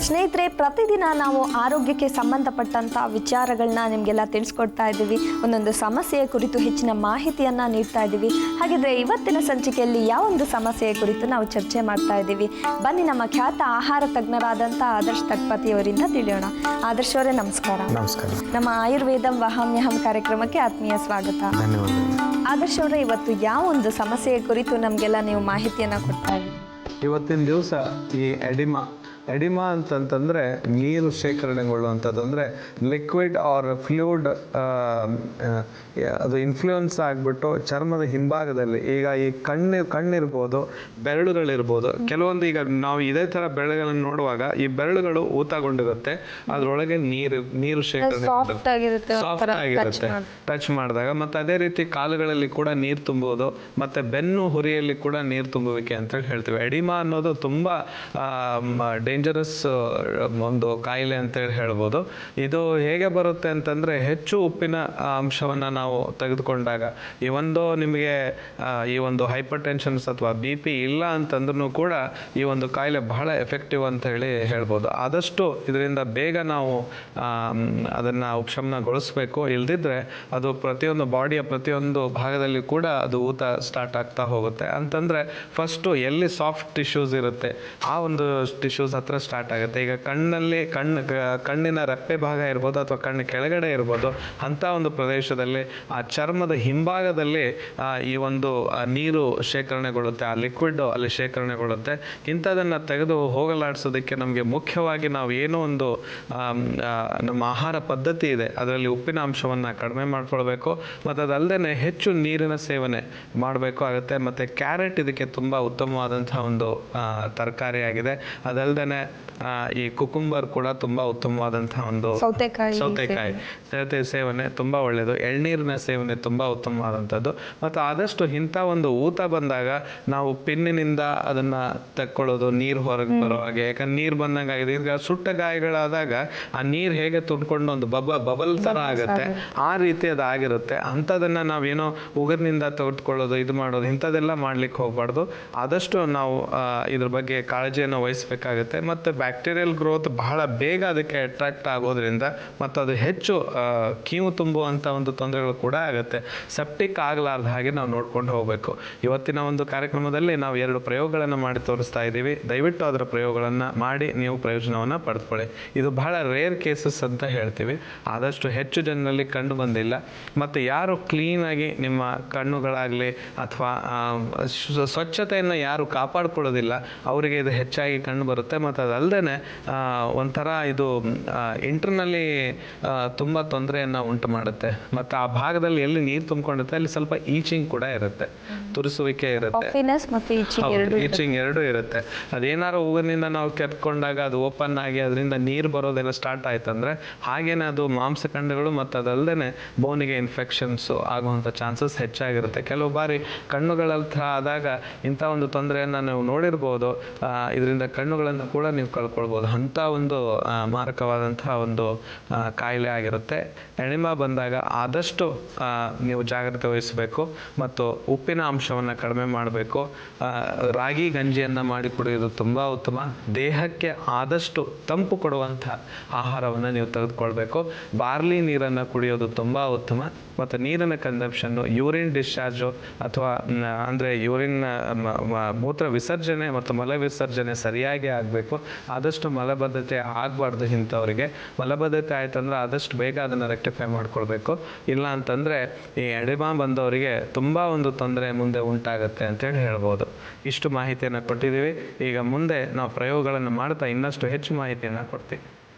ಸ್ನೇಹಿತರೆ, ಪ್ರತಿದಿನ ನಾವು ಆರೋಗ್ಯಕ್ಕೆ ಸಂಬಂಧಪಟ್ಟಂಥ ವಿಚಾರಗಳನ್ನ ನಿಮಗೆಲ್ಲ ತಿಳಿಸ್ಕೊಡ್ತಾ ಇದ್ದೀವಿ. ಒಂದೊಂದು ಸಮಸ್ಯೆಯ ಕುರಿತು ಹೆಚ್ಚಿನ ಮಾಹಿತಿಯನ್ನು ನೀಡ್ತಾ ಇದ್ದೀವಿ. ಹಾಗಿದ್ರೆ ಇವತ್ತಿನ ಸಂಚಿಕೆಯಲ್ಲಿ ಯಾವೊಂದು ಸಮಸ್ಯೆಯ ಕುರಿತು ನಾವು ಚರ್ಚೆ ಮಾಡ್ತಾ ಇದ್ದೀವಿ? ಬನ್ನಿ ನಮ್ಮ ಖ್ಯಾತ ಆಹಾರ ತಜ್ಞರಾದಂಥ ಆದರ್ಶ್ ತಕ್ಪತಿಯವರಿಂದ ತಿಳಿಯೋಣ. ಆದರ್ಶ್ ಅವರೇ ನಮಸ್ಕಾರ. ನಮಸ್ಕಾರ. ನಮ್ಮ ಆಯುರ್ವೇದಂ ವಹಾಮ್ಯಹಂ ಕಾರ್ಯಕ್ರಮಕ್ಕೆ ಆತ್ಮೀಯ ಸ್ವಾಗತ. ಧನ್ಯವಾದಗಳು. ಆದರ್ಶ್ ಅವರೇ, ಇವತ್ತು ಯಾವೊಂದು ಸಮಸ್ಯೆಯ ಕುರಿತು ನಮಗೆಲ್ಲ ನೀವು ಮಾಹಿತಿಯನ್ನು ಕೊಡ್ತಾ ಇದ್ದೀವಿ? ಇವತ್ತಿನ ದಿವಸ ಈ ಎಡಿಮಾ ಅಂತಂತಂದರೆ ನೀರು ಶೇಖರಣೆಗೊಳ್ಳುವಂಥದ್ದು, ಅಂದರೆ ಲಿಕ್ವಿಡ್ ಆರ್ ಫ್ಲೂಯಿಡ್ ಅದು ಇನ್ಫ್ಲೂಯೆನ್ಸ್ ಆಗಿಬಿಟ್ಟು ಚರ್ಮದ ಹಿಂಭಾಗದಲ್ಲಿ, ಈಗ ಈ ಕಣ್ಣಿರ್ಬೋದು, ಬೆರಳುಗಳಿರ್ಬೋದು, ಕೆಲವೊಂದು ಈಗ ನಾವು ಇದೇ ಥರ ಬೆರಳುಗಳನ್ನು ನೋಡುವಾಗ ಈ ಬೆರಳುಗಳು ಊತಗೊಂಡಿರುತ್ತೆ, ಅದರೊಳಗೆ ನೀರು ಶೇಖರಣೆ ಸಾಫ್ಟ್ ಆಗಿರುತ್ತೆ ಟಚ್ ಮಾಡಿದಾಗ. ಮತ್ತು ಅದೇ ರೀತಿ ಕಾಲುಗಳಲ್ಲಿ ಕೂಡ ನೀರು ತುಂಬುವುದು, ಮತ್ತು ಬೆನ್ನು ಹುರಿಯಲ್ಲಿ ಕೂಡ ನೀರು ತುಂಬುವಿಕೆ ಅಂತೇಳಿ ಹೇಳ್ತೀವಿ. ಎಡಿಮಾ ಅನ್ನೋದು ತುಂಬ ಡೇಂಜರಸ್ ಒಂದು ಕಾಯಿಲೆ ಅಂತೇಳಿ ಹೇಳ್ಬೋದು. ಇದು ಹೇಗೆ ಬರುತ್ತೆ ಅಂತಂದರೆ, ಹೆಚ್ಚು ಉಪ್ಪಿನ ಅಂಶವನ್ನು ನಾವು ತೆಗೆದುಕೊಂಡಾಗ, ಈ ಒಂದು ನಿಮಗೆ ಈ ಒಂದು ಹೈಪರ್ ಟೆನ್ಷನ್ಸ್ ಅಥವಾ BP ಇಲ್ಲ ಅಂತಂದ್ರೂ ಕೂಡ ಈ ಒಂದು ಕಾಯಿಲೆ ಬಹಳ ಎಫೆಕ್ಟಿವ್ ಅಂತ ಹೇಳಿ ಹೇಳ್ಬೋದು. ಆದಷ್ಟು ಇದರಿಂದ ಬೇಗ ನಾವು ಅದನ್ನು ಉಪಶಮನಗೊಳಿಸ್ಬೇಕು. ಇಲ್ದಿದ್ರೆ ಅದು ಪ್ರತಿಯೊಂದು ಬಾಡಿಯ ಪ್ರತಿಯೊಂದು ಭಾಗದಲ್ಲಿ ಕೂಡ ಅದು ಊತ ಸ್ಟಾರ್ಟ್ ಆಗ್ತಾ ಹೋಗುತ್ತೆ. ಅಂತಂದರೆ ಫಸ್ಟು ಎಲ್ಲಿ ಸಾಫ್ಟ್ ಟಿಶ್ಯೂಸ್ ಇರುತ್ತೆ ಆ ಒಂದು ಟಿಶ್ಯೂಸ್ ಹತ್ರ ಸ್ಟಾರ್ಟ್ ಆಗುತ್ತೆ. ಈಗ ಕಣ್ಣಿನ ರೆಪ್ಪೆ ಭಾಗ ಇರ್ಬೋದು ಅಥವಾ ಕಣ್ಣು ಕೆಳಗಡೆ ಇರ್ಬೋದು, ಅಂಥ ಒಂದು ಪ್ರದೇಶದಲ್ಲಿ ಆ ಚರ್ಮದ ಹಿಂಭಾಗದಲ್ಲಿ ಈ ಒಂದು ನೀರು ಶೇಖರಣೆಗೊಳ್ಳುತ್ತೆ, ಆ ಲಿಕ್ವಿಡ್ ಅಲ್ಲಿ ಶೇಖರಣೆಗೊಳ್ಳುತ್ತೆ. ಇಂಥದನ್ನು ತೆಗೆದು ಹೋಗಲಾಡಿಸೋದಕ್ಕೆ ನಮಗೆ ಮುಖ್ಯವಾಗಿ ನಾವು ಏನೋ ಒಂದು ನಮ್ಮ ಆಹಾರ ಪದ್ಧತಿ ಇದೆ, ಅದರಲ್ಲಿ ಉಪ್ಪಿನ ಅಂಶವನ್ನು ಕಡಿಮೆ ಮಾಡ್ಕೊಳ್ಬೇಕು. ಮತ್ತು ಅದಲ್ಲದೆ ಹೆಚ್ಚು ನೀರಿನ ಸೇವನೆ ಮಾಡಬೇಕು ಆಗುತ್ತೆ. ಮತ್ತು ಕ್ಯಾರೆಟ್ ಇದಕ್ಕೆ ತುಂಬ ಉತ್ತಮವಾದಂಥ ಒಂದು ತರಕಾರಿಯಾಗಿದೆ. ಅದಲ್ಲದೆ ಈ ಕುಕುಂಬರ್ ಕೂಡ ತುಂಬ ಉತ್ತಮವಾದಂಥ ಒಂದು ಸೌತೆಕಾಯಿ ಸೇವನೆ ತುಂಬ ಒಳ್ಳೆಯದು. ಎಳ್ನೀರಿನ ಸೇವನೆ ತುಂಬ ಉತ್ತಮವಾದಂಥದ್ದು. ಮತ್ತು ಆದಷ್ಟು ಇಂಥ ಒಂದು ಊತ ಬಂದಾಗ ನಾವು ಪಿನ್ನಿನಿಂದ ಅದನ್ನು ತಕ್ಕೊಳ್ಳೋದು, ನೀರು ಹೊರಗೆ ಬರೋ ಹಾಗೆ. ಯಾಕಂದ್ರೆ ನೀರು ಬಂದಂಗೆ ಆಗಿದೆ. ಈಗ ಸುಟ್ಟ ಗಾಯಗಳಾದಾಗ ಆ ನೀರು ಹೇಗೆ ತುಂಬಿಕೊಂಡು ಒಂದು ಬಬಲ್ ಥರ ಆಗುತ್ತೆ, ಆ ರೀತಿ ಅದಾಗಿರುತ್ತೆ. ಅಂಥದನ್ನು ನಾವೇನೋ ಉಗುರಿನಿಂದ ತೆಗೆದುಕೊಳ್ಳೋದು, ಇದು ಮಾಡೋದು, ಇಂಥದ್ದೆಲ್ಲ ಮಾಡ್ಲಿಕ್ಕೆ ಹೋಗಬಾರ್ದು. ಆದಷ್ಟು ನಾವು ಇದ್ರ ಬಗ್ಗೆ ಕಾಳಜಿಯನ್ನು ವಹಿಸಬೇಕಾಗುತ್ತೆ. ಮತ್ತು ಬ್ಯಾಕ್ಟೀರಿಯಲ್ ಗ್ರೋತ್ ಬಹಳ ಬೇಗ ಅದಕ್ಕೆ ಅಟ್ರಾಕ್ಟ್ ಆಗೋದ್ರಿಂದ ಮತ್ತು ಅದು ಹೆಚ್ಚು ಕೀವು ತುಂಬುವಂಥ ಒಂದು ತೊಂದರೆಗಳು ಕೂಡ ಆಗುತ್ತೆ. ಸೆಪ್ಟಿಕ್ ಆಗಲಾರ್ದ ಹಾಗೆ ನಾವು ನೋಡ್ಕೊಂಡು ಹೋಗಬೇಕು. ಇವತ್ತಿನ ಒಂದು ಕಾರ್ಯಕ್ರಮದಲ್ಲಿ ನಾವು 2 ಪ್ರಯೋಗಗಳನ್ನು ಮಾಡಿ ತೋರಿಸ್ತಾ ಇದ್ದೀವಿ. ದಯವಿಟ್ಟು ಅದರ ಪ್ರಯೋಗಗಳನ್ನು ಮಾಡಿ ನೀವು ಪ್ರಯೋಜನವನ್ನು ಪಡೆದುಕೊಳ್ಳಿ. ಇದು ಬಹಳ ರೇರ್ ಕೇಸಸ್ ಅಂತ ಹೇಳ್ತೀವಿ, ಆದಷ್ಟು ಹೆಚ್ಚು ಜನರಲ್ಲಿ ಕಂಡು ಬಂದಿಲ್ಲ. ಮತ್ತು ಯಾರು ಕ್ಲೀನಾಗಿ ನಿಮ್ಮ ಕಣ್ಣುಗಳಾಗಲಿ ಅಥವಾ ಸ್ವಚ್ಛತೆಯನ್ನು ಯಾರು ಕಾಪಾಡ್ಕೊಳ್ಳೋದಿಲ್ಲ ಅವರಿಗೆ ಇದು ಹೆಚ್ಚಾಗಿ ಕಂಡು ಬರುತ್ತೆ. ಮತ್ತು ಅದಲ್ಲದೆ ಒಂಥರ ಇದು ಇಂಟರ್ನಲ್ಲಿ ತುಂಬ ತೊಂದರೆಯನ್ನು ಉಂಟು ಮಾಡುತ್ತೆ. ಮತ್ತು ಆ ಭಾಗದಲ್ಲಿ ಎಲ್ಲಿ ನೀರು ತುಂಬಿಕೊಂಡಿರುತ್ತೆ ಅಲ್ಲಿ ಸ್ವಲ್ಪ ಈಚಿಂಗ್ ಕೂಡ ಇರುತ್ತೆ, ತುರಿಸುವಿಕೆ ಇರುತ್ತೆ, ಈಚಿಂಗ್ ಎರಡೂ ಇರುತ್ತೆ. ಅದೇನಾರು ಉಗುರಿನಿಂದ ನಾವು ಕೆತ್ಕೊಂಡಾಗ ಅದು ಓಪನ್ ಆಗಿ ಅದರಿಂದ ನೀರು ಬರೋದೆಲ್ಲ ಸ್ಟಾರ್ಟ್ ಆಯ್ತಂದ್ರೆ ಹಾಗೇನೆ ಅದು ಮಾಂಸಖಂಡಗಳು ಮತ್ತು ಅದಲ್ಲದೆ ಬೋನಿಗೆ ಇನ್ಫೆಕ್ಷನ್ಸು ಆಗುವಂಥ ಚಾನ್ಸಸ್ ಹೆಚ್ಚಾಗಿರುತ್ತೆ. ಕೆಲವು ಬಾರಿ ಕಣ್ಣುಗಳ ಹತ್ರ ಆದಾಗ ಇಂಥ ಒಂದು ತೊಂದರೆಯನ್ನು ನೀವು ನೋಡಿರ್ಬೋದು. ಇದರಿಂದ ಕಣ್ಣುಗಳನ್ನು ಕೂಡ ನೀವು ಕಳ್ಕೊಳ್ಬೋದು. ಅಂಥ ಒಂದು ಮಾರಕವಾದಂತಹ ಒಂದು ಕಾಯಿಲೆ ಆಗಿರುತ್ತೆ. ಎಡಿಮಾ ಬಂದಾಗ ಆದಷ್ಟು ನೀವು ಜಾಗ್ರತೆ ವಹಿಸಬೇಕು ಮತ್ತು ಉಪ್ಪಿನ ಅಂಶವನ್ನು ಕಡಿಮೆ ಮಾಡಬೇಕು. ರಾಗಿ ಗಂಜಿಯನ್ನು ಮಾಡಿ ಕುಡಿಯೋದು ತುಂಬ ಉತ್ತಮ. ದೇಹಕ್ಕೆ ಆದಷ್ಟು ತಂಪು ಕೊಡುವಂಥ ಆಹಾರವನ್ನು ನೀವು ತೆಗೆದುಕೊಳ್ಬೇಕು. ಬಾರ್ಲಿ ನೀರನ್ನು ಕುಡಿಯೋದು ತುಂಬ ಉತ್ತಮ. ಮತ್ತು ನೀರಿನ ಕನ್ಸಂಪ್ಷನ್ನು, ಯೂರಿನ್ ಡಿಸ್ಚಾರ್ಜು ಅಥವಾ ಅಂದರೆ ಯೂರಿನ್ ಮೂತ್ರ ವಿಸರ್ಜನೆ ಮತ್ತು ಮಲ ವಿಸರ್ಜನೆ ಸರಿಯಾಗಿ ಆಗಬೇಕು. ಆದಷ್ಟು ಮಲಬದ್ಧತೆ ಆಗಬಾರ್ದು. ಇಂಥವರಿಗೆ ಮಲಬದ್ಧತೆ ಆಯ್ತಂದ್ರೆ ಆದಷ್ಟು ಬೇಗ ಅದನ್ನು ರೆಕ್ಟಿಫೈ ಮಾಡ್ಕೊಳ್ಬೇಕು. ಇಲ್ಲ ಅಂತಂದರೆ ಈ ಎಡಿಮಾ ಬಂದವರಿಗೆ ತುಂಬ ಒಂದು ತೊಂದರೆ ಮುಂದೆ ಉಂಟಾಗುತ್ತೆ ಅಂತೇಳಿ ಹೇಳ್ಬೋದು. ಇಷ್ಟು ಮಾಹಿತಿಯನ್ನು ಕೊಟ್ಟಿದ್ದೀವಿ. ಈಗ ಮುಂದೆ ನಾವು ಪ್ರಯೋಗಗಳನ್ನು ಮಾಡ್ತಾ ಇನ್ನಷ್ಟು ಹೆಚ್ಚು ಮಾಹಿತಿಯನ್ನು ಕೊಡ್ತೀವಿ.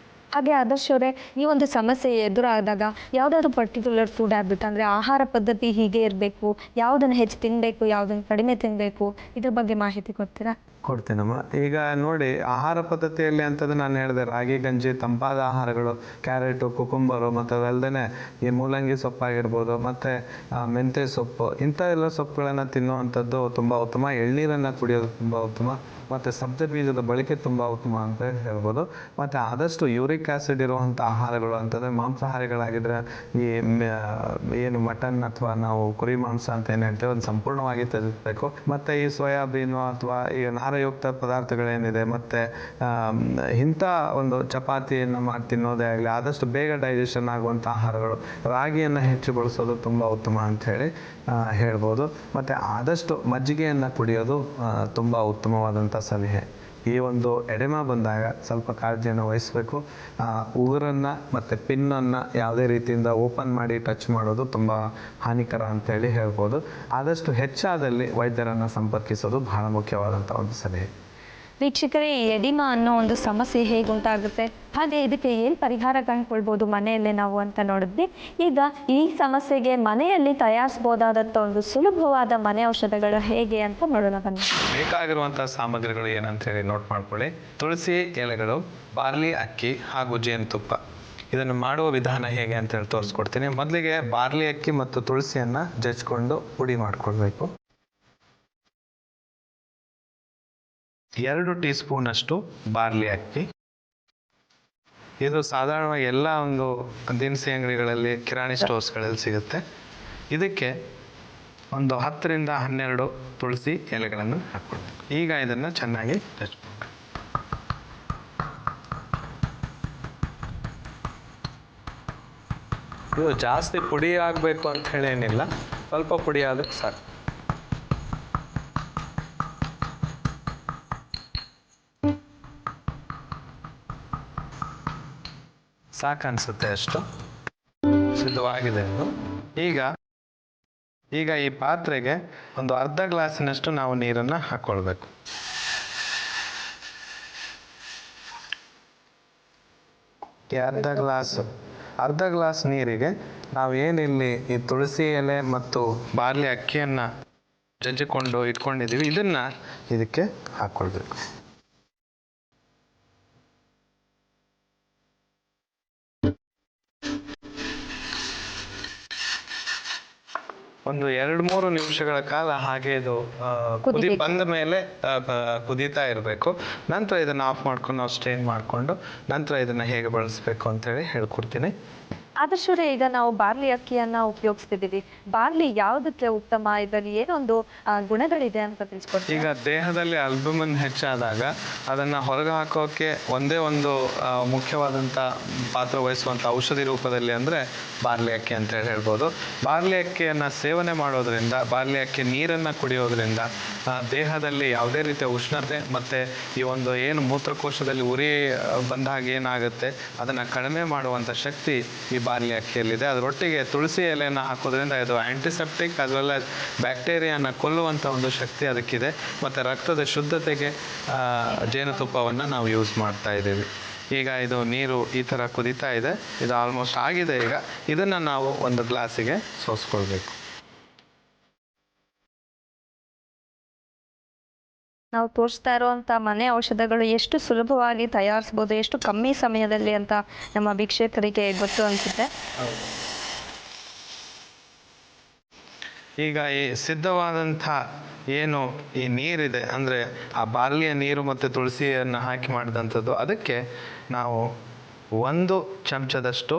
ಹಾಗೆ ಆದರ್ಶ್ ಅವರೇ, ಈ ಒಂದು ಸಮಸ್ಯೆ ಎದುರಾದಾಗ ಯಾವುದಾದ್ರು ಪರ್ಟಿಕ್ಯುಲರ್ ಫುಡ್ ಹ್ಯಾಬಿಟ್, ಅಂದರೆ ಆಹಾರ ಪದ್ಧತಿ ಹೀಗೆ ಇರಬೇಕು, ಯಾವುದನ್ನು ಹೆಚ್ಚು ತಿನ್ನಬೇಕು, ಯಾವುದನ್ನು ಕಡಿಮೆ ತಿನ್ನಬೇಕು, ಇದ್ರ ಬಗ್ಗೆ ಮಾಹಿತಿ ಕೊಡ್ತೀರಾ? ಕೊಡ್ತೀನಮ್ಮ. ಈಗ ನೋಡಿ, ಆಹಾರ ಪದ್ಧತಿಯಲ್ಲಿ ಅಂತಂದ್ರೆ ನಾನು ಹೇಳಿದೆ, ರಾಗಿ ಗಂಜಿ, ತಂಪಾದ ಆಹಾರಗಳು, ಕ್ಯಾರೆಟು, ಕುಕುಂಬರು, ಮತ್ತು ಅದಲ್ಲದೆ ಈ ಮೂಲಂಗಿ ಸೊಪ್ಪಾಗಿರ್ಬೋದು, ಮತ್ತು ಮೆಂತ್ಯ ಸೊಪ್ಪು, ಇಂಥ ಎಲ್ಲ ಸೊಪ್ಪುಗಳನ್ನು ತಿನ್ನುವಂಥದ್ದು ತುಂಬ ಉತ್ತಮ. ಎಳ್ನೀರನ್ನು ಕುಡಿಯೋದು ತುಂಬ ಉತ್ತಮ. ಮತ್ತು ಸಬ್ಜ ಬೀಜದ ಬಳಕೆ ತುಂಬ ಉತ್ತಮ ಅಂತ ಹೇಳ್ಬೋದು. ಮತ್ತು ಆದಷ್ಟು ಯೂರಿಕ್ ಆ್ಯಸಿಡ್ ಇರುವಂಥ ಆಹಾರಗಳು ಅಂತಂದರೆ ಮಾಂಸಾಹಾರಿಗಳಾಗಿದ್ದರೆ ಈ ಏನು ಮಟನ್ ಅಥವಾ ನಾವು ಕುರಿ ಮಾಂಸ ಅಂತ ಏನು ಹೇಳ್ತೇವೆ ಅದು ಸಂಪೂರ್ಣವಾಗಿ ತೆಗೆದುಬೇಕು. ಮತ್ತು ಈ ಸೋಯಾಬೀನು ಅಥವಾ ಈ ಆಹಾರಯುಕ್ತ ಪದಾರ್ಥಗಳೇನಿದೆ ಮತ್ತು ಇಂಥ ಒಂದು ಚಪಾತಿಯನ್ನು ಮಾಡಿ ತಿನ್ನೋದೇ ಆಗಲಿ, ಆದಷ್ಟು ಬೇಗ ಡೈಜೆಷನ್ ಆಗುವಂಥ ಆಹಾರಗಳು, ರಾಗಿಯನ್ನು ಹೆಚ್ಚು ಬಳಸೋದು ತುಂಬ ಉತ್ತಮ ಅಂಥೇಳಿ ಹೇಳ್ಬೋದು. ಮತ್ತು ಆದಷ್ಟು ಮಜ್ಜಿಗೆಯನ್ನು ಕುಡಿಯೋದು ತುಂಬ ಉತ್ತಮವಾದಂಥ ಸಲಹೆ. ಈ ಒಂದು ಎಡೆಮಾ ಬಂದಾಗ ಸ್ವಲ್ಪ ಕಾಳಜಿಯನ್ನು ವಹಿಸಬೇಕು. ಉಗುರನ್ನು ಮತ್ತು ಪಿನ್ನನ್ನು ಯಾವುದೇ ರೀತಿಯಿಂದ ಓಪನ್ ಮಾಡಿ ಟಚ್ ಮಾಡೋದು ತುಂಬ ಹಾನಿಕರ ಅಂತೇಳಿ ಹೇಳ್ಬೋದು. ಆದಷ್ಟು ಹೆಚ್ಚಾದಲ್ಲಿ ವೈದ್ಯರನ್ನು ಸಂಪರ್ಕಿಸೋದು ಬಹಳ ಮುಖ್ಯವಾದಂಥ ಒಂದು ಸಲಹೆ. ವೀಕ್ಷಕರೇ, ಈ ಎಡಿಮಾ ಅನ್ನೋ ಒಂದು ಸಮಸ್ಯೆ ಹೇಗೆ ಉಂಟಾಗುತ್ತೆ, ಹಾಗೆ ಇದಕ್ಕೆ ಏನು ಪರಿಹಾರ ಕಂಡುಕೊಳ್ಬೋದು ಮನೆಯಲ್ಲೇ ನಾವು ಅಂತ ನೋಡಿದ್ವಿ. ಈಗ ಈ ಸಮಸ್ಯೆಗೆ ಮನೆಯಲ್ಲಿ ತಯಾರಿಸ್ಬೋದಾದಂಥ ಒಂದು ಸುಲಭವಾದ ಮನೆ ಔಷಧಗಳು ಹೇಗೆ ಅಂತ ನೋಡೋಣ ಬನ್ನಿ. ಬೇಕಾಗಿರುವಂಥ ಸಾಮಗ್ರಿಗಳು ಏನಂತೇಳಿ ನೋಟ್ ಮಾಡ್ಕೊಳ್ಳಿ. ತುಳಸಿ ಎಲೆಗಳು, ಬಾರ್ಲಿ ಅಕ್ಕಿ ಹಾಗೂ ಜೇನುತುಪ್ಪ. ಇದನ್ನು ಮಾಡುವ ವಿಧಾನ ಹೇಗೆ ಅಂತೇಳಿ ತೋರಿಸ್ಕೊಡ್ತೀನಿ. ಮೊದಲಿಗೆ ಬಾರ್ಲಿ ಅಕ್ಕಿ ಮತ್ತು ತುಳಸಿಯನ್ನು ಜಜ್ಕೊಂಡು ಪುಡಿ ಮಾಡ್ಕೊಳ್ಬೇಕು. 2 ಟೀ ಸ್ಪೂನಷ್ಟು ಬಾರ್ಲಿ ಅಕ್ಕಿ. ಇದು ಸಾಧಾರಣವಾಗಿ ಎಲ್ಲ ಒಂದು ದಿನಸಿ ಅಂಗಡಿಗಳಲ್ಲಿ, ಕಿರಾಣಿ ಸ್ಟೋರ್ಸ್ಗಳಲ್ಲಿ ಸಿಗುತ್ತೆ. ಇದಕ್ಕೆ ಒಂದು 10 ರಿಂದ 12 ತುಳಸಿ ಎಲೆಗಳನ್ನು ಹಾಕ್ಕೊಳ್ಬೇಕು. ಈಗ ಇದನ್ನು ಚೆನ್ನಾಗಿ ಹಚ್ಬೇಕು. ಇದು ಜಾಸ್ತಿ ಪುಡಿ ಆಗಬೇಕು ಅಂತ ಹೇಳೇನಿಲ್ಲ, ಸ್ವಲ್ಪ ಪುಡಿ ಆದರೆ ಸಾಕು. ಸಾಕನ್ಸುತ್ತೆ, ಅಷ್ಟು ಸಿದ್ಧವಾಗಿದೆ ಇದು. ಈಗ ಈ ಪಾತ್ರೆಗೆ ಒಂದು ಅರ್ಧ ಗ್ಲಾಸಿನಷ್ಟು ನಾವು ನೀರನ್ನು ಹಾಕ್ಕೊಳ್ಬೇಕು. ಈ ಅರ್ಧ ಗ್ಲಾಸ್ ನೀರಿಗೆ ನಾವು ಏನಿಲ್ಲಿ ಈ ತುಳಸಿ ಎಲೆ ಮತ್ತು ಬಾರ್ಲಿ ಅಕ್ಕಿಯನ್ನು ಜಜ್ಜಿಕೊಂಡು ಇಟ್ಕೊಂಡಿದ್ದೀವಿ, ಇದನ್ನು ಇದಕ್ಕೆ ಹಾಕ್ಕೊಳ್ಬೇಕು. ಒಂದು 2-3 ನಿಮಿಷಗಳ ಕಾಲ ಹಾಗೆ ಇದು ಕುದಿ ಬಂದ ಮೇಲೆ ಕುದೀತಾ ಇರಬೇಕು. ನಂತರ ಇದನ್ನು ಆಫ್ ಮಾಡ್ಕೊಂಡು ನಾವು ಸ್ಟ್ರೈನ್ ಮಾಡಿಕೊಂಡು ನಂತರ ಇದನ್ನು ಹೇಗೆ ಬಳಸಬೇಕು ಅಂತೇಳಿ ಹೇಳ್ಕೊಡ್ತೀನಿ. ಆದರ್ಶವ್ರೆ, ಈಗ ನಾವು ಬಾರ್ಲಿ ಅಕ್ಕಿಯನ್ನ ಉಪಯೋಗಿಸ್ತಿದ್ದೀವಿ. ಬಾರ್ಲಿ ಯಾವುದಕ್ಕೆ ಉತ್ತಮ, ಇದರಲ್ಲಿ ಏನೊಂದು ಗುಣಗಳಿದೆ ಅಂತ ತಿಳಿಸ್ಕೊಡ್ತೀವಿ. ಈಗ ದೇಹದಲ್ಲಿ ಆಲ್ಬುಮಿನ್ ಹೆಚ್ಚಾದಾಗ ಅದನ್ನು ಹೊರಗೆ ಹಾಕೋಕೆ ಒಂದೇ ಒಂದು ಮುಖ್ಯವಾದಂಥ ಪಾತ್ರ ವಹಿಸುವಂಥ ಔಷಧಿ ರೂಪದಲ್ಲಿ ಅಂದರೆ ಬಾರ್ಲಿ ಅಕ್ಕಿ ಅಂತೇಳಿ ಹೇಳ್ಬೋದು. ಬಾರ್ಲಿ ಅಕ್ಕಿಯನ್ನು ಸೇವನೆ ಮಾಡೋದ್ರಿಂದ, ಬಾರ್ಲಿ ಅಕ್ಕಿ ನೀರನ್ನು ಕುಡಿಯೋದ್ರಿಂದ ದೇಹದಲ್ಲಿ ಯಾವುದೇ ರೀತಿಯ ಉಷ್ಣತೆ ಮತ್ತು ಈ ಒಂದು ಏನು ಮೂತ್ರಕೋಶದಲ್ಲಿ ಉರಿ ಬಂದಾಗ ಏನಾಗುತ್ತೆ ಅದನ್ನು ಕಡಿಮೆ ಮಾಡುವಂಥ ಶಕ್ತಿ ಈ ಬಾರ್ಲಿ ಅಕ್ಕಿಯಲ್ಲಿದೆ. ಅದರೊಟ್ಟಿಗೆ ತುಳಸಿ ಎಲೆಯನ್ನು ಹಾಕೋದ್ರಿಂದ ಇದು ಆ್ಯಂಟಿಸೆಪ್ಟಿಕ್ as well as ಬ್ಯಾಕ್ಟೀರಿಯಾನ ಕೊಲ್ಲುವಂಥ ಒಂದು ಶಕ್ತಿ ಅದಕ್ಕಿದೆ. ಮತ್ತು ರಕ್ತದ ಶುದ್ಧತೆಗೆ ಜೇನುತುಪ್ಪವನ್ನು ನಾವು ಯೂಸ್ ಮಾಡ್ತಾ ಇದ್ದೀವಿ. ಈಗ ಇದು ನೀರು ಈ ಥರ ಕುದೀತಾ ಇದೆ, ಇದು ಆಲ್ಮೋಸ್ಟ್ ಆಗಿದೆ. ಈಗ ಇದನ್ನು ನಾವು ಒಂದು ಗ್ಲಾಸಿಗೆ ಸೋಸ್ಕೊಳ್ಬೇಕು. ನಾವು ತೋರಿಸ್ತಾ ಇರುವಂಥ ಮನೆ ಔಷಧಗಳು ಎಷ್ಟು ಸುಲಭವಾಗಿ ತಯಾರಿಸ್ಬೋದು, ಎಷ್ಟು ಕಮ್ಮಿ ಸಮಯದಲ್ಲಿ ಅಂತ ನಮ್ಮ ವೀಕ್ಷಕರಿಗೆ ಗೊತ್ತು ಅನಿಸುತ್ತೆ. ಈಗ ಈ ಸಿದ್ಧವಾದಂಥ ಏನು ಈ ನೀರಿದೆ, ಅಂದರೆ ಆ ಬಾರ್ಲಿಯ ನೀರು ಮತ್ತು ತುಳಸಿಯನ್ನು ಹಾಕಿ ಮಾಡಿದಂಥದ್ದು, ಅದಕ್ಕೆ ನಾವು 1 ಚಮಚದಷ್ಟು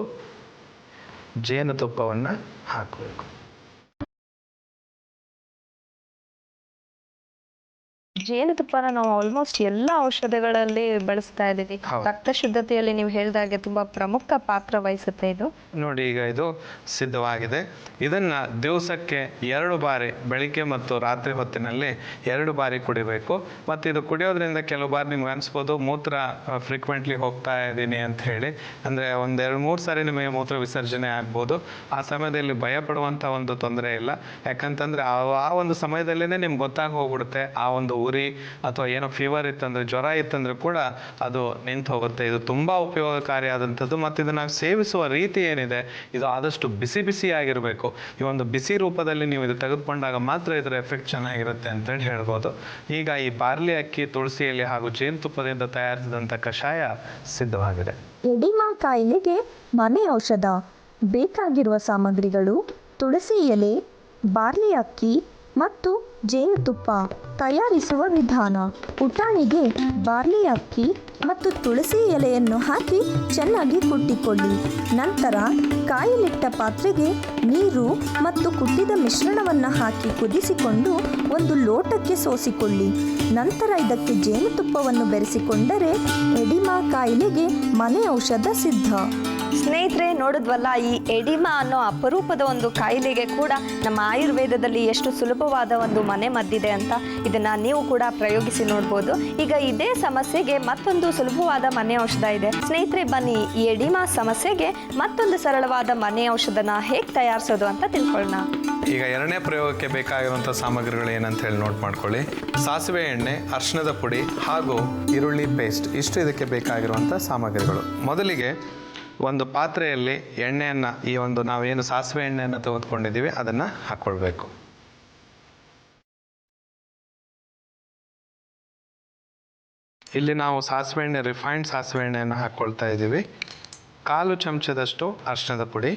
ಜೇನುತುಪ್ಪವನ್ನು ಹಾಕಬೇಕು. ಜೇನುತುಪ್ಪನ ನಾವು ಆಲ್ಮೋಸ್ಟ್ ಎಲ್ಲ ಔಷಧಗಳಲ್ಲಿ ಬಳಸ್ತಾ ಇದ್ದೀವಿ. ರಕ್ತ ಶುದ್ಧತೆಯಲ್ಲಿ ನೀವು ಹೇಳಿದಾಗೆ ತುಂಬಾ ಪ್ರಮುಖ ಪಾತ್ರ ವಹಿಸುತ್ತೆ ಇದು. ನೋಡಿ, ಈಗ ಇದು ಸಿದ್ಧವಾಗಿದೆ. ಇದನ್ನ ದಿವಸಕ್ಕೆ 2 ಬಾರಿ, ಬೆಳಿಗ್ಗೆ ಮತ್ತು ರಾತ್ರಿ ಹೊತ್ತಿನಲ್ಲಿ 2 ಬಾರಿ ಕುಡಿಬೇಕು. ಮತ್ತು ಇದು ಕುಡಿಯೋದ್ರಿಂದ ಕೆಲವು ಬಾರಿ ನಿಮ್ಗೆ ಅನಿಸ್ಬೋದು ಮೂತ್ರ ಫ್ರೀಕ್ವೆಂಟ್ಲಿ ಹೋಗ್ತಾ ಇದ್ದೀನಿ ಅಂತ ಹೇಳಿ. ಅಂದರೆ 1-2-3 ಸಾರಿ ನಿಮಗೆ ಮೂತ್ರ ವಿಸರ್ಜನೆ ಆಗ್ಬೋದು. ಆ ಸಮಯದಲ್ಲಿ ಭಯ ಪಡುವಂಥ ಒಂದು ತೊಂದರೆ ಇಲ್ಲ. ಯಾಕಂತಂದ್ರೆ ಆ ಒಂದು ಸಮಯದಲ್ಲೇ ನಿಮ್ಗೆ ಗೊತ್ತಾಗಿ ಹೋಗ್ಬಿಡುತ್ತೆ. ಆ ಒಂದು ಉರಿ ಅಥವಾ ಏನೋ ಫೀವರ್ ಇತ್ತಂದ್ರೆ, ಜ್ವರ ಇತ್ತಂದ್ರೆ ಕೂಡ ಅದು ನಿಂತು ಹೋಗುತ್ತೆ. ಇದು ತುಂಬಾ ಉಪಯೋಗಕಾರಿಯಾದಂಥದ್ದು. ಮತ್ತು ಇದನ್ನ ಸೇವಿಸುವ ರೀತಿ ಏನಿದೆ, ಇದು ಆದಷ್ಟು ಬಿಸಿ ಆಗಿರಬೇಕು. ಈ ಒಂದು ಬಿಸಿ ರೂಪದಲ್ಲಿ ನೀವು ಇದು ತೆಗೆದುಕೊಂಡಾಗ ಮಾತ್ರ ಇದರ ಎಫೆಕ್ಟ್ ಚೆನ್ನಾಗಿರುತ್ತೆ ಅಂತೇಳಿ ಹೇಳ್ಬೋದು. ಈಗ ಈ ಬಾರ್ಲಿ ಅಕ್ಕಿ, ತುಳಸಿ ಎಲೆ ಹಾಗೂ ಜೇನುತುಪ್ಪದಿಂದ ತಯಾರಿಸಿದಂಥ ಕಷಾಯ ಸಿದ್ಧವಾಗಿದೆ. ಎಡಿಮಾ ಕಾಯಿಲೆಗೆ ಮನೆ ಔಷಧ ಬೇಕಾಗಿರುವ ಸಾಮಗ್ರಿಗಳು: ತುಳಸಿ ಎಲೆ, ಬಾರ್ಲಿ ಅಕ್ಕಿ, ಮತ್ತು ಜೇನುತುಪ್ಪ. ತಯಾರಿಸುವ ವಿಧಾನ: ಪುಟಾಣಿಗೆ ಬಾರ್ಲಿ ಅಕ್ಕಿ ಮತ್ತು ತುಳಸಿ ಎಲೆಯನ್ನು ಹಾಕಿ ಚೆನ್ನಾಗಿ ಕುಟ್ಟಿಕೊಳ್ಳಿ. ನಂತರ ಕಾಯಲಿಟ್ಟ ಪಾತ್ರೆಗೆ ನೀರು ಮತ್ತು ಕುಟ್ಟಿದ ಮಿಶ್ರಣವನ್ನು ಹಾಕಿ ಕುದಿಸಿಕೊಂಡು ಒಂದು ಲೋಟಕ್ಕೆ ಸೋಸಿಕೊಳ್ಳಿ. ನಂತರ ಇದಕ್ಕೆ ಜೇನುತುಪ್ಪವನ್ನು ಬೆರೆಸಿಕೊಂಡರೆ ಎಡಿಮಾ ಕಾಯಿಲೆಗೆ ಮನೆ ಔಷಧ ಸಿದ್ಧ. ಸ್ನೇಹಿತರೆ, ನೋಡಿದ್ವಲ್ಲ, ಈ ಎಡಿಮಾ ಅನ್ನೋ ಅಪರೂಪದ ಒಂದು ಕಾಯಿಲೆಗೆ ಕೂಡ ನಮ್ಮ ಆಯುರ್ವೇದದಲ್ಲಿ ಎಷ್ಟು ಸುಲಭವಾದ ಒಂದು ಮನೆ ಮದ್ದಿದೆ ಅಂತ. ಇದನ್ನು ನೀವು ಕೂಡ ಪ್ರಯೋಗಿಸಿ ನೋಡ್ಬೋದು. ಈಗ ಇದೇ ಸಮಸ್ಯೆಗೆ ಮತ್ತೊಂದು ಸುಲಭವಾದ ಮನೆ ಔಷಧ ಇದೆ. ಸ್ನೇಹಿತರೆ, ಬನ್ನಿ ಈ ಎಡಿಮಾ ಸಮಸ್ಯೆಗೆ ಮತ್ತೊಂದು ಸರಳವಾದ ಮನೆ ಔಷಧನ ಹೇಗೆ ತಯಾರಿಸೋದು ಅಂತ ತಿಳ್ಕೊಳ್ಳೋಣ. ಈಗ ಎರಡನೇ ಪ್ರಯೋಗಕ್ಕೆ ಬೇಕಾಗಿರುವಂಥ ಸಾಮಗ್ರಿಗಳು ಏನಂತ ಹೇಳಿ ನೋಟ್ ಮಾಡ್ಕೊಳ್ಳಿ. ಸಾಸಿವೆ ಎಣ್ಣೆ, ಅರಿಶಿಣದ ಪುಡಿ ಹಾಗೂ ಈರುಳ್ಳಿ ಪೇಸ್ಟ್, ಇಷ್ಟು ಇದಕ್ಕೆ ಬೇಕಾಗಿರುವಂಥ ಸಾಮಗ್ರಿಗಳು. ಮೊದಲಿಗೆ ಒಂದು ಪಾತ್ರೆಯಲ್ಲಿ ಎಣ್ಣೆಯನ್ನು, ಈ ಒಂದು ನಾವೇನು ಸಾಸಿವೆ ಎಣ್ಣೆಯನ್ನು ತೆಗೆದುಕೊಂಡಿದ್ದೀವಿ ಅದನ್ನು ಹಾಕ್ಕೊಳ್ಬೇಕು. ಇಲ್ಲಿ ನಾವು ಸಾಸಿವೆ ಎಣ್ಣೆ, ರಿಫೈನ್ಡ್ ಸಾಸಿವೆ ಎಣ್ಣೆಯನ್ನು ಹಾಕ್ಕೊಳ್ತಾ ಇದ್ದೀವಿ. 1/4 ಚಮಚದಷ್ಟು ಅರಿಶಿಣದ ಪುಡಿ,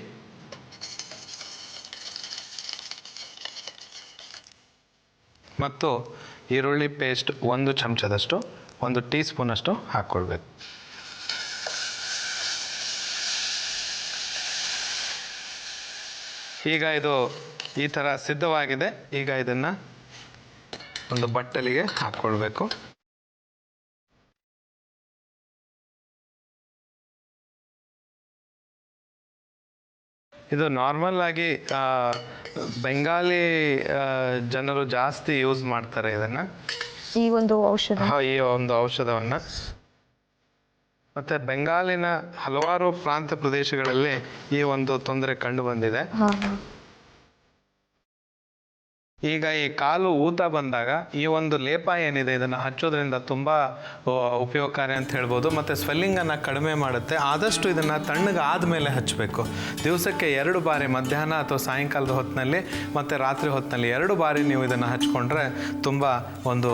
ಮತ್ತು ಈರುಳ್ಳಿ ಪೇಸ್ಟ್ 1 ಚಮಚದಷ್ಟು, 1 ಟೀ ಸ್ಪೂನಷ್ಟು ಹಾಕ್ಕೊಳ್ಬೇಕು. ಈಗ ಇದು ಈ ಥರ ಸಿದ್ಧವಾಗಿದೆ. ಈಗ ಇದನ್ನು ಒಂದು ಬಟ್ಟಲಿಗೆ ಹಾಕ್ಕೊಳ್ಬೇಕು. ಇದು ನಾರ್ಮಲ್ ಆಗಿ ಬೆಂಗಾಲಿ ಜನರು ಜಾಸ್ತಿ ಯೂಸ್ ಮಾಡ್ತಾರೆ ಇದನ್ನು, ಈ ಒಂದು ಔಷಧ, ಈ ಒಂದು ಔಷಧವನ್ನು. ಮತ್ತು ಬೆಂಗಾಲಿನ ಹಲವಾರು ಪ್ರಾಂತ ಪ್ರದೇಶಗಳಲ್ಲಿ ಈ ಒಂದು ತೊಂದರೆ ಕಂಡು ಬಂದಿದೆ. ಈಗ ಈ ಕಾಲು ಊತ ಬಂದಾಗ ಈ ಒಂದು ಲೇಪ ಏನಿದೆ ಇದನ್ನು ಹಚ್ಚೋದ್ರಿಂದ ತುಂಬ ಉಪಯೋಗಕಾರಿ ಅಂತ ಹೇಳ್ಬೋದು. ಮತ್ತು ಸ್ವೆಲ್ಲಿಂಗನ್ನು ಕಡಿಮೆ ಮಾಡುತ್ತೆ. ಆದಷ್ಟು ಇದನ್ನು ತಣ್ಣಗೆ ಆದಮೇಲೆ ಹಚ್ಚಬೇಕು. ದಿವಸಕ್ಕೆ 2 ಬಾರಿ, ಮಧ್ಯಾಹ್ನ ಅಥವಾ ಸಾಯಂಕಾಲದ ಹೊತ್ತಿನಲ್ಲಿ ಮತ್ತು ರಾತ್ರಿ ಹೊತ್ತಿನಲ್ಲಿ 2 ಬಾರಿ ನೀವು ಇದನ್ನು ಹಚ್ಕೊಂಡ್ರೆ ತುಂಬ ಒಂದು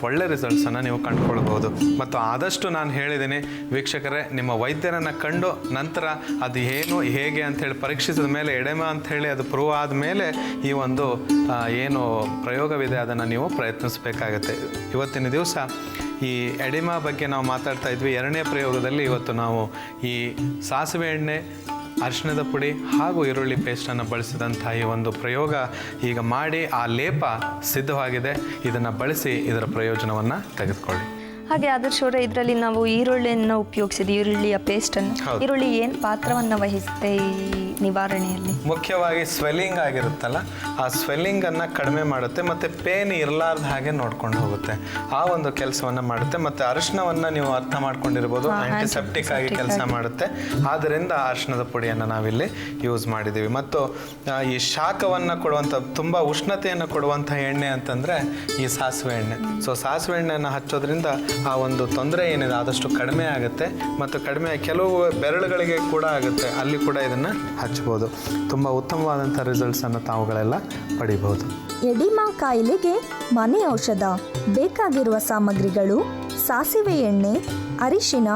ಒಳ್ಳೆ ರಿಸಲ್ಟ್ಸನ್ನು ನೀವು ಕಂಡುಕೊಳ್ಬೋದು. ಮತ್ತು ಆದಷ್ಟು ನಾನು ಹೇಳಿದ್ದೀನಿ ವೀಕ್ಷಕರೇ, ನಿಮ್ಮ ವೈದ್ಯರನ್ನು ಕಂಡು ನಂತರ ಅದು ಏನು ಹೇಗೆ ಅಂಥೇಳಿ ಪರೀಕ್ಷಿಸಿದ ಮೇಲೆ ಎಡೆಮಾ ಅಂಥೇಳಿ ಅದು ಪ್ರೂವ್ ಆದಮೇಲೆ ಈ ಒಂದು ಏನು ಪ್ರಯೋಗವಿದೆ ಅದನ್ನು ನೀವು ಪ್ರಯತ್ನಿಸಬೇಕಾಗತ್ತೆ. ಇವತ್ತಿನ ದಿವಸ ಈ ಎಡಿಮಾ ಬಗ್ಗೆ ನಾವು ಮಾತಾಡ್ತಾ ಇದ್ವಿ. 2ನೇ ಪ್ರಯೋಗದಲ್ಲಿ ಇವತ್ತು ನಾವು ಈ ಸಾಸಿವೆ ಎಣ್ಣೆ, ಅರಿಶಿಣದ ಪುಡಿ ಹಾಗೂ ಈರುಳ್ಳಿ ಪೇಸ್ಟನ್ನು ಬಳಸಿದಂಥ ಈ ಒಂದು ಪ್ರಯೋಗ ಈಗ ಮಾಡಿ ಆ ಲೇಪ ಸಿದ್ಧವಾಗಿದೆ. ಇದನ್ನು ಬಳಸಿ ಇದರ ಪ್ರಯೋಜನವನ್ನು ತೆಗೆದುಕೊಳ್ಳಿ. ಹಾಗೆ ಆದರ್ಶ್ ಅವರೇ, ಇದರಲ್ಲಿ ನಾವು ಈರುಳ್ಳಿಯನ್ನು ಉಪಯೋಗಿಸಿದ್ವಿ, ಈರುಳ್ಳಿಯ ಪೇಸ್ಟನ್ನು. ಈರುಳ್ಳಿ ಏನು ಪಾತ್ರವನ್ನು ವಹಿಸುತ್ತೆ ಈ ನಿವಾರಣೆಯಲ್ಲಿ? ಮುಖ್ಯವಾಗಿ ಸ್ವೆಲ್ಲಿಂಗ್ ಆಗಿರುತ್ತಲ್ಲ, ಆ ಸ್ವೆಲ್ಲಿಂಗನ್ನು ಕಡಿಮೆ ಮಾಡುತ್ತೆ ಮತ್ತು ಪೇನ್ ಇರಲಾರ್ದ ಹಾಗೆ ನೋಡ್ಕೊಂಡು ಹೋಗುತ್ತೆ. ಆ ಒಂದು ಕೆಲಸವನ್ನು ಮಾಡುತ್ತೆ. ಮತ್ತು ಅರಿಶಿಣವನ್ನು ನೀವು ಅರ್ಥ ಮಾಡ್ಕೊಂಡಿರ್ಬೋದು, ಆಂಟಿಸೆಪ್ಟಿಕ್ ಆಗಿ ಕೆಲಸ ಮಾಡುತ್ತೆ. ಆದ್ದರಿಂದ ಅರಿಶಿಣದ ಪುಡಿಯನ್ನು ನಾವಿಲ್ಲಿ ಯೂಸ್ ಮಾಡಿದ್ದೀವಿ. ಮತ್ತು ಈ ಶಾಖವನ್ನು ಕೊಡುವಂಥ, ತುಂಬ ಉಷ್ಣತೆಯನ್ನು ಕೊಡುವಂಥ ಎಣ್ಣೆ ಅಂತಂದರೆ ಈ ಸಾಸಿವೆ ಎಣ್ಣೆ. ಸೊ ಸಾಸಿವೆ ಎಣ್ಣೆಯನ್ನು ಹಚ್ಚೋದ್ರಿಂದ ಆ ಒಂದು ತೊಂದರೆ ಏನಿದೆ ಆದಷ್ಟು ಕಡಿಮೆ ಆಗುತ್ತೆ. ಮತ್ತು ಕಡಿಮೆ ಕೆಲವು ಬೆರಳುಗಳಿಗೆ ಕೂಡ ಆಗುತ್ತೆ, ಅಲ್ಲಿ ಕೂಡ ಇದನ್ನು ಹಚ್ಬೋದು. ತುಂಬ ಉತ್ತಮವಾದಂಥ ರಿಸಲ್ಟ್ಸನ್ನು ತಾವುಗಳೆಲ್ಲ ಪಡಿಬಹುದು. ಎಡಿಮಾ ಕಾಯಿಲೆಗೆ ಮನೆ ಔಷಧ. ಬೇಕಾಗಿರುವ ಸಾಮಗ್ರಿಗಳು: ಸಾಸಿವೆ ಎಣ್ಣೆ, ಅರಿಶಿನ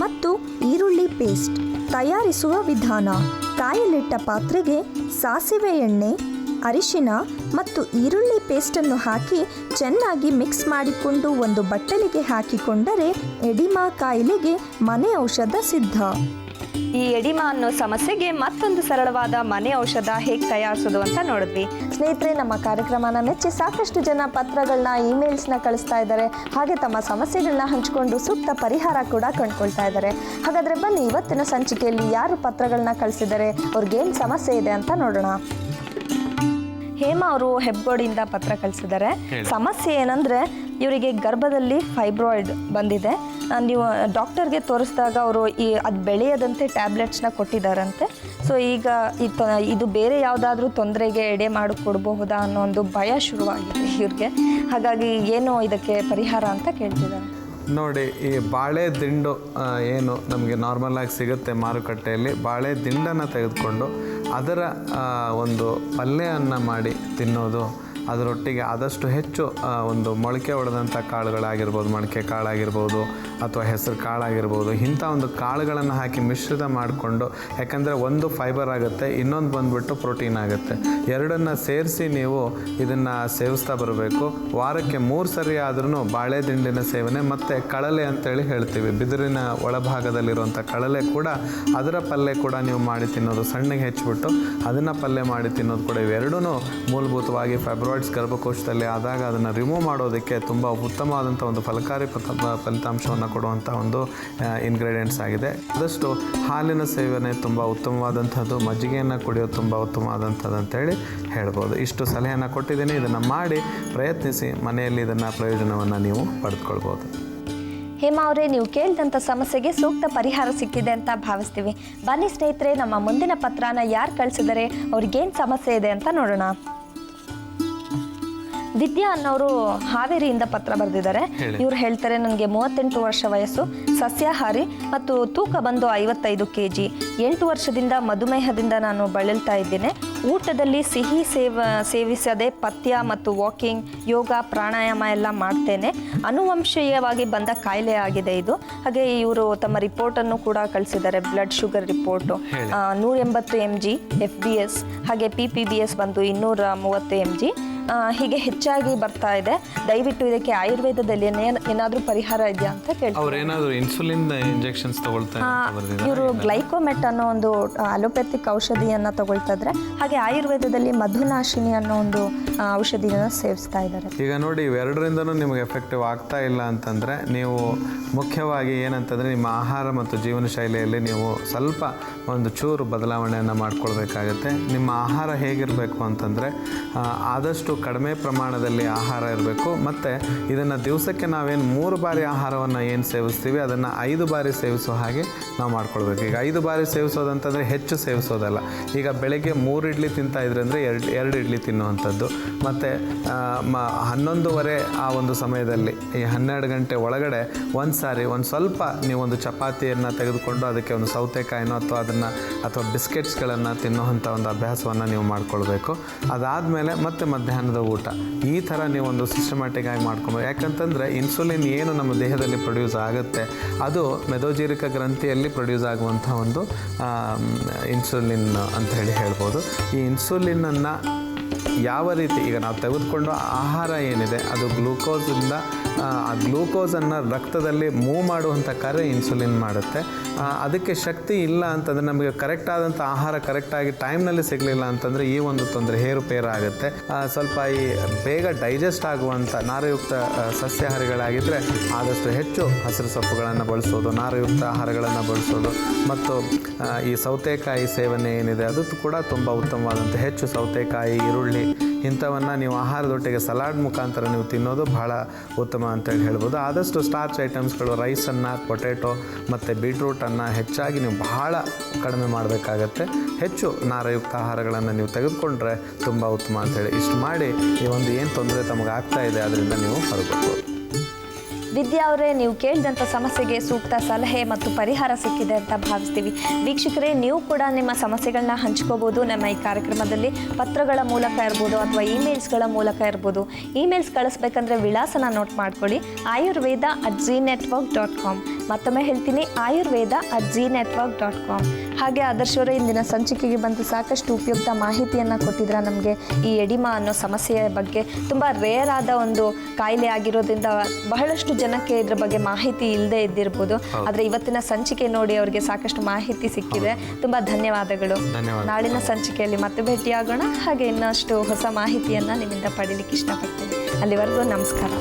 ಮತ್ತು ಈರುಳ್ಳಿ ಪೇಸ್ಟ್. ತಯಾರಿಸುವ ವಿಧಾನ: ಕಾಯಲಿಟ್ಟ ಪಾತ್ರೆಗೆ ಸಾಸಿವೆ ಎಣ್ಣೆ, ಅರಿಶಿನ ಮತ್ತು ಈರುಳ್ಳಿ ಪೇಸ್ಟನ್ನು ಹಾಕಿ ಚೆನ್ನಾಗಿ ಮಿಕ್ಸ್ ಮಾಡಿಕೊಂಡು ಒಂದು ಬಟ್ಟಲಿಗೆ ಹಾಕಿಕೊಂಡರೆ ಎಡಿಮಾ ಕಾಯಿಲೆಗೆ ಮನೆ ಔಷಧ ಸಿದ್ಧ. ಈ ಎಡಿಮಾ ಅನ್ನೋ ಸಮಸ್ಯೆಗೆ ಮತ್ತೊಂದು ಸರಳವಾದ ಮನೆ ಔಷಧ ಹೇಗೆ ತಯಾರಿಸೋದು ಅಂತ ನೋಡಿದ್ವಿ. ಸ್ನೇಹಿತರೆ, ನಮ್ಮ ಕಾರ್ಯಕ್ರಮನ ಮೆಚ್ಚಿ ಸಾಕಷ್ಟು ಜನ ಪತ್ರಗಳನ್ನ, ಇಮೇಲ್ಸ್ನ ಕಳಿಸ್ತಾ ಇದ್ದಾರೆ. ಹಾಗೆ ತಮ್ಮ ಸಮಸ್ಯೆಗಳನ್ನ ಹಂಚಿಕೊಂಡು ಸೂಕ್ತ ಪರಿಹಾರ ಕೂಡ ಕಂಡುಕೊಳ್ತಾ ಇದ್ದಾರೆ. ಹಾಗಾದರೆ ಬನ್ನಿ, ಇವತ್ತಿನ ಸಂಚಿಕೆಯಲ್ಲಿ ಯಾರು ಪತ್ರಗಳನ್ನ ಕಳಿಸಿದ್ದಾರೆ, ಅವ್ರಿಗೇನು ಸಮಸ್ಯೆ ಇದೆ ಅಂತ ನೋಡೋಣ. ಹೇಮಾ ಅವರು ಹೆಬ್ಗೋಡಿಂದ ಪತ್ರ ಕಳಿಸಿದ್ದಾರೆ. ಸಮಸ್ಯೆ ಏನಂದರೆ, ಇವರಿಗೆ ಗರ್ಭದಲ್ಲಿ ಫೈಬ್ರಾಯ್ಡ್ ಬಂದಿದೆ. ನೀವು ಡಾಕ್ಟರ್ಗೆ ತೋರಿಸಿದಾಗ ಅವರು ಅದು ಬೆಳೆಯದಂತೆ ಟ್ಯಾಬ್ಲೆಟ್ಸ್ನ ಕೊಟ್ಟಿದ್ದಾರಂತೆ. ಸೊ ಈಗ ಇದು ಬೇರೆ ಯಾವುದಾದ್ರೂ ತೊಂದರೆಗೆ ಎಡೆ ಮಾಡಿಕೊಡ್ಬಹುದಾ ಅನ್ನೋ ಒಂದು ಭಯ ಶುರುವಾಗಿದೆ ಇವ್ರಿಗೆ. ಹಾಗಾಗಿ ಏನು ಇದಕ್ಕೆ ಪರಿಹಾರ ಅಂತ ಕೇಳ್ತಿದ್ದಾರೆ. ನೋಡಿ, ಈ ಬಾಳೆ ದಿಂಡು ಏನು ನಮಗೆ ನಾರ್ಮಲಾಗಿ ಸಿಗುತ್ತೆ ಮಾರುಕಟ್ಟೆಯಲ್ಲಿ, ಬಾಳೆ ದಿಂಡನ್ನು ತೆಗೆದುಕೊಂಡು ಅದರ ಒಂದು ಪಲ್ಯವನ್ನು ಮಾಡಿ ತಿನ್ನೋದು ಅದರೊಟ್ಟಿಗೆ ಆದಷ್ಟು ಹೆಚ್ಚು ಒಂದು ಮೊಳಕೆ ಹೊಡೆದಂಥ ಕಾಳುಗಳಾಗಿರ್ಬೋದು, ಮೊಳಕೆ ಕಾಳಾಗಿರ್ಬೋದು ಅಥವಾ ಹೆಸರು ಕಾಳಾಗಿರ್ಬೋದು, ಇಂಥ ಒಂದು ಕಾಳುಗಳನ್ನು ಹಾಕಿ ಮಿಶ್ರಿತ ಮಾಡಿಕೊಂಡು, ಯಾಕಂದರೆ ಒಂದು ಫೈಬರ್ ಆಗುತ್ತೆ, ಇನ್ನೊಂದು ಬಂದುಬಿಟ್ಟು ಪ್ರೋಟೀನ್ ಆಗುತ್ತೆ, ಎರಡನ್ನು ಸೇರಿಸಿ ನೀವು ಇದನ್ನು ಸೇವಿಸ್ತಾ ಬರಬೇಕು. ವಾರಕ್ಕೆ 3 ಸರಿ ಆದ್ರೂ ಬಾಳೆ ದಿಂಡಿನ ಸೇವನೆ ಮತ್ತು ಕಳಲೆ ಅಂತೇಳಿ ಹೇಳ್ತೀವಿ, ಬಿದಿರಿನ ಒಳಭಾಗದಲ್ಲಿರುವಂಥ ಕಳಲೆ ಕೂಡ, ಅದರ ಪಲ್ಯ ಕೂಡ ನೀವು ಮಾಡಿ ತಿನ್ನೋದು, ಸಣ್ಣಗೆ ಹೆಚ್ಚಿಬಿಟ್ಟು ಅದನ್ನು ಪಲ್ಯ ಮಾಡಿ ತಿನ್ನೋದು ಕೂಡ, ಇವೆರಡೂ ಮೂಲಭೂತವಾಗಿ ಫೈಬ್ರಾಯ್ಡ್ಸ್ ಗರ್ಭಕೋಶದಲ್ಲಿ ಆದಾಗ ಅದನ್ನು ರಿಮೂವ್ ಮಾಡೋದಕ್ಕೆ ತುಂಬ ಉತ್ತಮವಾದಂಥ ಒಂದು ಫಲಕಾರಿ ಫಲಿತಾಂಶವನ್ನು ಕೊಡುವಂಥ ಒಂದು ಇಂಗ್ರೀಡಿಯೆಂಟ್ಸ್ ಆಗಿದೆ. ಆದಷ್ಟು ಹಾಲಿನ ಸೇವನೆ ತುಂಬ ಉತ್ತಮವಾದಂಥದ್ದು, ಮಜ್ಜಿಗೆಯನ್ನು ಕುಡಿಯೋದು ತುಂಬ ಉತ್ತಮವಾದಂಥದ್ದು ಅಂತೇಳಿ ಹೇಳ್ಬೋದು. ಇಷ್ಟು ಸಲಹೆಯನ್ನು ಕೊಟ್ಟಿದ್ದೀನಿ, ಇದನ್ನು ಮಾಡಿ ಪ್ರಯತ್ನಿಸಿ, ಮನೆಯಲ್ಲಿ ಇದನ್ನು ಪ್ರಯೋಜನವನ್ನು ನೀವು ಪಡೆದುಕೊಳ್ಬೋದು. ಹೇಮಾ ಅವರೇ, ನೀವು ಕೇಳಿದಂಥ ಸಮಸ್ಯೆಗೆ ಸೂಕ್ತ ಪರಿಹಾರ ಸಿಕ್ಕಿದೆ ಅಂತ ಭಾವಿಸ್ತೀವಿ. ಬನ್ನಿ ಸ್ನೇಹಿತರೆ, ನಮ್ಮ ಮುಂದಿನ ಪತ್ರನ ಯಾರು ಕಳಿಸಿದರೆ ಅವ್ರಿಗೇನು ಸಮಸ್ಯೆ ಇದೆ ಅಂತ ನೋಡೋಣ. ವಿದ್ಯಾ ಅನ್ನೋರು ಹಾವೇರಿಯಿಂದ ಪತ್ರ ಬರೆದಿದ್ದಾರೆ. ಇವ್ರು ಹೇಳ್ತಾರೆ, ನನಗೆ 38 ವರ್ಷ ವಯಸ್ಸು, ಸಸ್ಯಾಹಾರಿ ಮತ್ತು ತೂಕ ಬಂದು 55 kg. 8 ವರ್ಷದಿಂದ ಮಧುಮೇಹದಿಂದ ನಾನು ಬಳಲ್ತಾ ಇದ್ದೇನೆ. ಊಟದಲ್ಲಿ ಸಿಹಿ ಸೇವಿಸದೆ ಪಥ್ಯ ಮತ್ತು ವಾಕಿಂಗ್, ಯೋಗ, ಪ್ರಾಣಾಯಾಮ ಎಲ್ಲ ಮಾಡ್ತೇನೆ. ಅನುವಂಶೀಯವಾಗಿ ಬಂದ ಕಾಯಿಲೆ ಆಗಿದೆ ಇದು. ಹಾಗೆ ಇವರು ತಮ್ಮ ರಿಪೋರ್ಟನ್ನು ಕೂಡ ಕಳಿಸಿದ್ದಾರೆ, blood sugar report. 180 mg FBS, ಹಾಗೆ PPBS ಬಂದು 230 mg. ಹೀಗೆ ಹೆಚ್ಚಾಗಿ ಬರ್ತಾ ಇದೆ. ದಯವಿಟ್ಟು ಇದಕ್ಕೆ ಆಯುರ್ವೇದದಲ್ಲಿ ಏನಾದರೂ ಪರಿಹಾರ ಇದೆಯಾ ಅಂತ ಕೇಳ್ತಾರೆ. ಅವ್ರು ಏನಾದರೂ ಇನ್ಸುಲಿನ್ ಇಂಜೆಕ್ಷನ್ಸ್ ತಗೊಳ್ತಾರೆ? ಇವರು ಗ್ಲೈಕೋಮೆಟ್ ಅನ್ನೋ ಒಂದು ಅಲೋಪ್ಯಾಥಿಕ್ ಔಷಧಿಯನ್ನು ತಗೊಳ್ತಾ ಇದ್ದಾರೆ. ಹಾಗೆ ಆಯುರ್ವೇದದಲ್ಲಿ ಮಧುನಾಶಿನಿ ಅನ್ನೋ ಒಂದು ಔಷಧಿಯನ್ನು ಸೇವಿಸ್ತಾ ಇದ್ದಾರೆ. ಈಗ ನೋಡಿ, ಇವೆರಡರಿಂದನೂ ನಿಮಗೆ ಎಫೆಕ್ಟಿವ್ ಆಗ್ತಾ ಇಲ್ಲ ಅಂತಂದರೆ, ನೀವು ಮುಖ್ಯವಾಗಿ ಏನಂತಂದರೆ ನಿಮ್ಮ ಆಹಾರ ಮತ್ತು ಜೀವನ ಶೈಲಿಯಲ್ಲಿ ನೀವು ಸ್ವಲ್ಪ ಒಂದು ಚೂರು ಬದಲಾವಣೆಯನ್ನು ಮಾಡ್ಕೊಳ್ಬೇಕಾಗತ್ತೆ. ನಿಮ್ಮ ಆಹಾರ ಹೇಗಿರಬೇಕು ಅಂತಂದರೆ, ಆದಷ್ಟು ಕಡಿಮೆ ಪ್ರಮಾಣದಲ್ಲಿ ಆಹಾರ ಇರಬೇಕು. ಮತ್ತು ಇದನ್ನು ದಿವಸಕ್ಕೆ ನಾವೇನು 3 ಬಾರಿ ಆಹಾರವನ್ನು ಏನು ಸೇವಿಸ್ತೀವಿ ಅದನ್ನು 5 ಬಾರಿ ಸೇವಿಸೋ ಹಾಗೆ ನಾವು ಮಾಡ್ಕೊಳ್ಬೇಕು. ಈಗ 5 ಬಾರಿ ಸೇವಿಸೋದಂತಂದರೆ ಹೆಚ್ಚು ಸೇವಿಸೋದಲ್ಲ. ಈಗ ಬೆಳಗ್ಗೆ 3 ಇಡ್ಲಿ ತಿಂತಾ ಇದ್ರೆ ಅಂದರೆ 2 ಇಡ್ಲಿ ತಿನ್ನುವಂಥದ್ದು. ಮತ್ತು 11:30 ಆ ಒಂದು ಸಮಯದಲ್ಲಿ, ಈ 12 ಗಂಟೆ ಒಳಗಡೆ ಒಂದು ಸಾರಿ ಒಂದು ಸ್ವಲ್ಪ ನೀವೊಂದು ಚಪಾತಿಯನ್ನು ತೆಗೆದುಕೊಂಡು ಅದಕ್ಕೆ ಒಂದು ಸೌತೆಕಾಯಿನೋ ಅಥವಾ ಬಿಸ್ಕೆಟ್ಸ್ಗಳನ್ನು ತಿನ್ನುವಂಥ ಒಂದು ಅಭ್ಯಾಸವನ್ನು ನೀವು ಮಾಡ್ಕೊಳ್ಬೇಕು. ಅದಾದಮೇಲೆ ಮತ್ತೆ ಮಧ್ಯಾಹ್ನದ ಊಟ, ಈ ಥರ ನೀವೊಂದು ಸಿಸ್ಟಮ್ಯಾಟಿಕ್ ಆಗಿ ಮಾಡ್ಕೊಬೇಕು. ಯಾಕಂತಂದರೆ ಇನ್ಸುಲಿನ್ ಏನು ನಮ್ಮ ದೇಹದಲ್ಲಿ ಪ್ರೊಡ್ಯೂಸ್ ಆಗುತ್ತೆ ಅದು ಮೆದೋಜೀರಕ ಗ್ರಂಥಿಯಲ್ಲಿ ಪ್ರೊಡ್ಯೂಸ್ ಆಗುವಂಥ ಒಂದು ಇನ್ಸುಲಿನ್ ಅಂತ ಹೇಳ್ಬೋದು. ಈ ಇನ್ಸುಲಿನನ್ನು ಯಾವ ರೀತಿ ಈಗ ನಾವು ತೆಗೆದುಕೊಂಡು ಆಹಾರ ಏನಿದೆ ಅದು ಗ್ಲೂಕೋಸಿಂದ, ಆ ಗ್ಲೂಕೋಸನ್ನು ರಕ್ತದಲ್ಲಿ ಮೂವ್ ಮಾಡುವಂಥ ಕಾರ್ಯ ಇನ್ಸುಲಿನ್ ಮಾಡುತ್ತೆ. ಅದಕ್ಕೆ ಶಕ್ತಿ ಇಲ್ಲ ಅಂತಂದರೆ, ನಮಗೆ ಕರೆಕ್ಟ್ ಆದಂಥ ಆಹಾರ ಕರೆಕ್ಟಾಗಿ ಟೈಮ್ನಲ್ಲಿ ಸಿಗಲಿಲ್ಲ ಅಂತಂದರೆ ಈ ಒಂದು ತೊಂದರೆ ಏರುಪೇರು ಆಗುತ್ತೆ. ಸ್ವಲ್ಪ ಈ ಬೇಗ ಡೈಜೆಸ್ಟ್ ಆಗುವಂಥ ನಾರುಯುಕ್ತ ಸಸ್ಯಾಹಾರಿಗಳಾಗಿದ್ದರೆ ಆದಷ್ಟು ಹೆಚ್ಚು ಹಸಿರು ಸೊಪ್ಪುಗಳನ್ನು ಬಳಸೋದು, ನಾರುಯುಕ್ತ ಆಹಾರಗಳನ್ನು ಬಳಸೋದು, ಮತ್ತು ಈ ಸೌತೆಕಾಯಿ ಸೇವನೆ ಏನಿದೆ ಅದು ಕೂಡ ತುಂಬ ಉತ್ತಮವಾದಂಥ, ಹೆಚ್ಚು ಸೌತೆಕಾಯಿ, ಈರುಳ್ಳಿ ಇಂಥವನ್ನು ನೀವು ಆಹಾರದೊಟ್ಟಿಗೆ ಸಲಾಡ್ ಮುಖಾಂತರ ನೀವು ತಿನ್ನೋದು ಬಹಳ ಉತ್ತಮ ಅಂತೇಳಿ ಹೇಳ್ಬೋದು. ಆದಷ್ಟು ಸ್ಟಾರ್ಚ್ ಐಟಮ್ಸ್ಗಳು, ರೈಸನ್ನು, ಪೊಟೆಟೊ ಮತ್ತು ಬೀಟ್ರೂಟನ್ನು ಹೆಚ್ಚಾಗಿ ನೀವು ಬಹಳ ಕಡಿಮೆ ಮಾಡಬೇಕಾಗತ್ತೆ. ಹೆಚ್ಚು ನಾರಯುಕ್ತ ಆಹಾರಗಳನ್ನು ನೀವು ತೆಗೆದುಕೊಂಡ್ರೆ ತುಂಬ ಉತ್ತಮ ಅಂತೇಳಿ. ಇಷ್ಟು ಮಾಡಿ ಈ ಒಂದು ಏನು ತೊಂದರೆ ತಮಗೆ ಆಗ್ತಾ ಇದೆ ಅದರಿಂದ ನೀವು ಹೊರಬರ್ಬೋದು. ವಿದ್ಯಾ ಅವರೇ, ನೀವು ಕೇಳಿದಂಥ ಸಮಸ್ಯೆಗೆ ಸೂಕ್ತ ಸಲಹೆ ಮತ್ತು ಪರಿಹಾರ ಸಿಕ್ಕಿದೆ ಅಂತ ಭಾವಿಸ್ತೀವಿ. ವೀಕ್ಷಕರೇ, ನೀವು ಕೂಡ ನಿಮ್ಮ ಸಮಸ್ಯೆಗಳನ್ನ ಹಂಚ್ಕೋಬೋದು. ನಮ್ಮ ಈ ಕಾರ್ಯಕ್ರಮದಲ್ಲಿ ಪತ್ರಗಳ ಮೂಲಕ ಇರ್ಬೋದು ಅಥವಾ ಇಮೇಲ್ಸ್ಗಳ ಮೂಲಕ ಇರ್ಬೋದು. ಇಮೇಲ್ಸ್ ಕಳಿಸ್ಬೇಕಂದ್ರೆ ವಿಳಾಸನ ನೋಟ್ ಮಾಡ್ಕೊಳ್ಳಿ, ayurveda@zeenetwork.com. ಮತ್ತೊಮ್ಮೆ ಹೇಳ್ತೀನಿ, ayurveda@zeenetwork.com. ಹಾಗೆ ಆದರ್ಶವರೇ, ಇಂದಿನ ಸಂಚಿಕೆಗೆ ಬಂದು ಸಾಕಷ್ಟು ಉಪಯುಕ್ತ ಮಾಹಿತಿಯನ್ನು ಕೊಟ್ಟಿದ್ರ ನಮಗೆ ಈ ಎಡಿಮಾ ಅನ್ನೋ ಸಮಸ್ಯೆಯ ಬಗ್ಗೆ. ತುಂಬ ರೇರ್ ಆದ ಒಂದು ಕಾಯಿಲೆ ಆಗಿರೋದ್ರಿಂದ ಬಹಳಷ್ಟು ಜನಕ್ಕೆ ಇದ್ರ ಬಗ್ಗೆ ಮಾಹಿತಿ ಇಲ್ಲದೆ ಇದ್ದಿರ್ಬೋದು. ಆದರೆ ಇವತ್ತಿನ ಸಂಚಿಕೆ ನೋಡಿ ಅವರಿಗೆ ಸಾಕಷ್ಟು ಮಾಹಿತಿ ಸಿಕ್ಕಿದೆ. ತುಂಬ ಧನ್ಯವಾದಗಳು. ನಾಳಿನ ಸಂಚಿಕೆಯಲ್ಲಿ ಮತ್ತೆ ಭೇಟಿಯಾಗೋಣ. ಹಾಗೆ ಇನ್ನಷ್ಟು ಹೊಸ ಮಾಹಿತಿಯನ್ನು ನಿಮ್ಮಿಂದ ಪಡೀಲಿಕ್ಕೆ ಇಷ್ಟಪಡ್ತೀನಿ. ಅಲ್ಲಿವರೆಗೂ ನಮಸ್ಕಾರ.